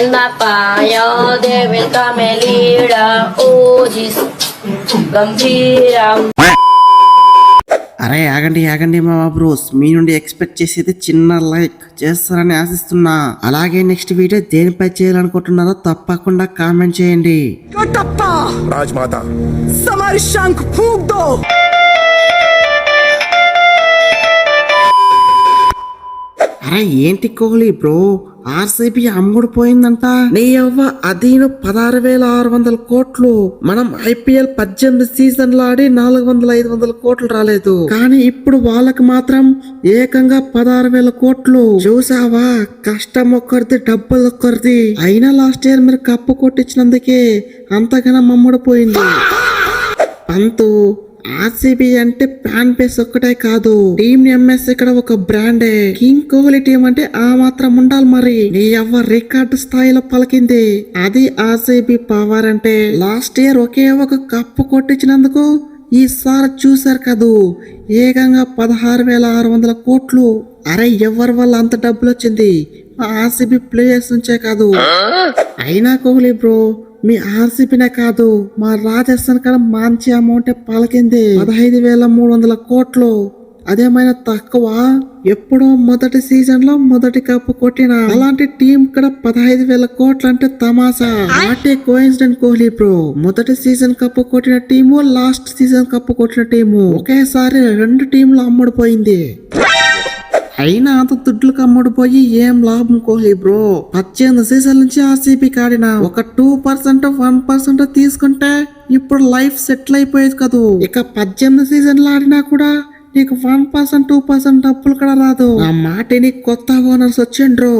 In the fire, they will come a leader. Oh, Jesus, Gambhiram. అరే ఆగండి ఆగండి మా బ్రోస్, మీ నుండి ఎక్స్పెక్ట్ చేసేది చిన్న లైక్ చేస్తారని ఆశిస్తున్నా. అలాగే నెక్స్ట్ వీడియో దేనిపై చేయాలనుకుంటున్నారో తప్పకుండా కామెంట్ చేయండి. రాజ్మాత సమారి శంఖ్ ఫూక్ దో. అరే ఏంటి కోహ్లీ బ్రో, ఆర్సీబీ అమ్ముడు పోయిందంట. నీ అవ్వ అదీను 16,600 కోట్లు. మనం IPL 18 సీజన్లు ఆడి 400-500 కోట్లు రాలేదు, కానీ ఇప్పుడు వాళ్ళకి మాత్రం ఏకంగా 16,000 కోట్లు. చూసావా, కష్టం ఒక్కరిది డబ్బులు ఒక్కరిది. అయినా లాస్ట్ ఇయర్ మీరు కప్పు కొట్టించినందుకే అంతగానో అమ్ముడు పోయింది. పంతు ఆర్సీబీ అంటే ఫ్యాన్ బేస్ ఒక్కటే కాదు, టీమ్ ఎంఎస్ ఇక్కడ ఒక బ్రాండే. కింగ్ కోహ్లీ టీం అంటే ఆ మాత్రం ఉండాలి మరి. నీ ఎవ్వ రికార్డు స్థాయిలో పలికింది, అది ఆర్సీబీ పవర్ అంటే. లాస్ట్ ఇయర్ ఒకే ఒక కప్పు కొట్టించినందుకు ఈసారి చూసారు కదూ, ఏకంగా 16,600 కోట్లు. అరే ఎవరి వల్ల అంత డబ్బులు వచ్చింది? ఆర్సీబీ ప్లేయర్స్ నుంచే కాదు. అయినా కోహ్లీ బ్రో, మీ ఆర్సీబీనే కాదు, మా రాజస్థాన్ కూడా మంచి అమౌంట్ పలికింది, 15,300 కోట్లు. అదేమైనా తక్కువ? ఎప్పుడో మొదటి సీజన్ లో మొదటి కప్పు కొట్టిన అలాంటి టీం కూడా 15,000 కోట్లు అంటే తమాషా. వాటే కోఇన్సిడెంట్ కోహ్లీ బ్రో, మొదటి సీజన్ కప్పు కొట్టిన టీము, లాస్ట్ సీజన్ కప్పు కొట్టిన టీము ఒకేసారి 2 టీంలు అమ్ముడుపోయింది. అయినా అంత దుడ్లకు అమ్ముడుపోయి ఏం లాభం కోహ్లీ బ్రో? 18 సీజన్ల నుంచి ఆర్సీబీకి ఆడిన ఒక 2% 1% తీసుకుంటే ఇప్పుడు లైఫ్ సెటిల్ అయిపోయేది కదూ. ఇక 18 సీజన్లు ఆడినా కూడా నీకు 1% 2% డబ్బులు కూడా రాదు. ఆ మాటిని కొత్త ఓనర్స్ వచ్చిండ్రు,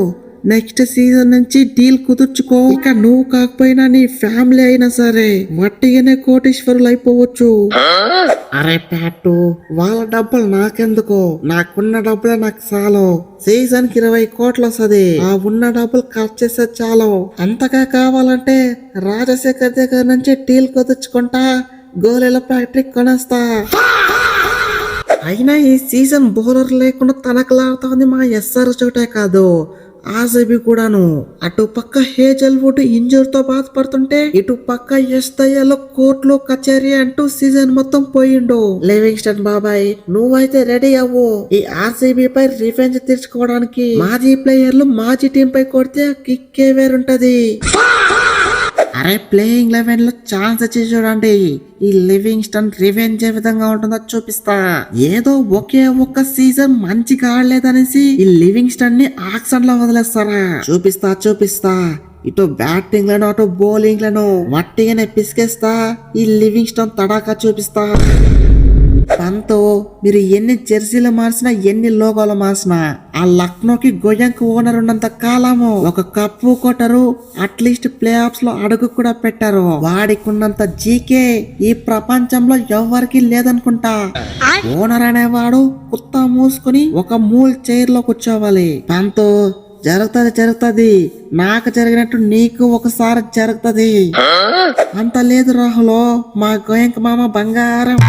నెక్స్ట్ సీజన్ నుంచి డీల్ కుదుర్చుకో. ఇక నువ్వు కాకపోయినా నీ ఫ్యామిలీ అయినా సరే వట్టిగానే కోటీశ్వరులు అయిపోవచ్చు. అరే ప్యాటు, వాళ్ళ డబ్బులు నాకెందుకు? నాకున్న డబ్బులే నాకు చాలు. సీజన్ కి 20 కోట్లు వస్తుంది, ఆ ఉన్న డబ్బులు ఖర్చు చేస్తే చాలు. అంతగా కావాలంటే రాజశేఖర్ దగ్గర నుంచి డీల్ కుదుర్చుకుంటా, గోళీల ఫ్యాక్టరీ కొనేస్తా. అయినా ఈ సీజన్ బౌలర్ లేకుండా తనకలాడుతోంది మా ఎస్ఆర్ చోటే కాదు, ఆర్సీబీ కూడాను. అటు పక్క హేజల్వుడ్ ఇంజూర్ తో బాధపడుతుంటే, ఇటు పక్క ఎస్ఐలో కోర్టులో కచేరీ అంటూ సీజన్ మొత్తం పోయిండు. లివింగ్స్టన్ బాబాయ్, నువ్వైతే రెడీ అవ్వు. ఈ ఆర్సీబీ పై రివెంజ్ తీర్చుకోవడానికి. మాజీ ప్లేయర్లు మాజీ టీం పై కొడితే కిక్కే వేరుంటది. అరే ప్లేయింగ్ 11 లో ఛాన్స్ వచ్చి చూడండి, ఈ లివింగ్స్టన్ రివెంజ్ ఏ విధంగా ఉంటుందో చూపిస్తా. ఏదో ఒకే ఒక్క సీజన్ మంచిగా ఆడలేదనేసి ఈ లివింగ్స్టన్ ని ఆక్షన్ లో వదిలేస్తారా? చూపిస్తా. ఇటు బ్యాటింగ్ లను అటు బౌలింగ్ లను మట్టిగానే పిసికేస్తా. ఈ లివింగ్స్టన్ తడాకా చూపిస్తా. పంతో, మీరు ఎన్ని జెర్సీలు మార్చినా, ఎన్ని లోగోలు మార్చినా, ఆ లక్నోకి గోయంక్ ఓనర్ ఉన్నంత కాలము ఒక కప్పు కొట్టరు, అట్లీస్ట్ ప్లే ఆఫ్స్ లో అడుగు కూడా పెట్టారు. వాడికున్నంత జీకే ఈ ప్రపంచంలో ఎవ్వరికి లేదనుకుంటా. ఓనర్ అనేవాడు కుత్తా మూసుకుని ఒక మూల్ చైర్ లో కూర్చోవాలి. పంతో, జరుగుతుంది. నాకు జరిగినట్టు నీకు ఒకసారి జరుగుతుంది. అంత లేదు రాహుల్, మా గోయంక్ మామ బంగారం.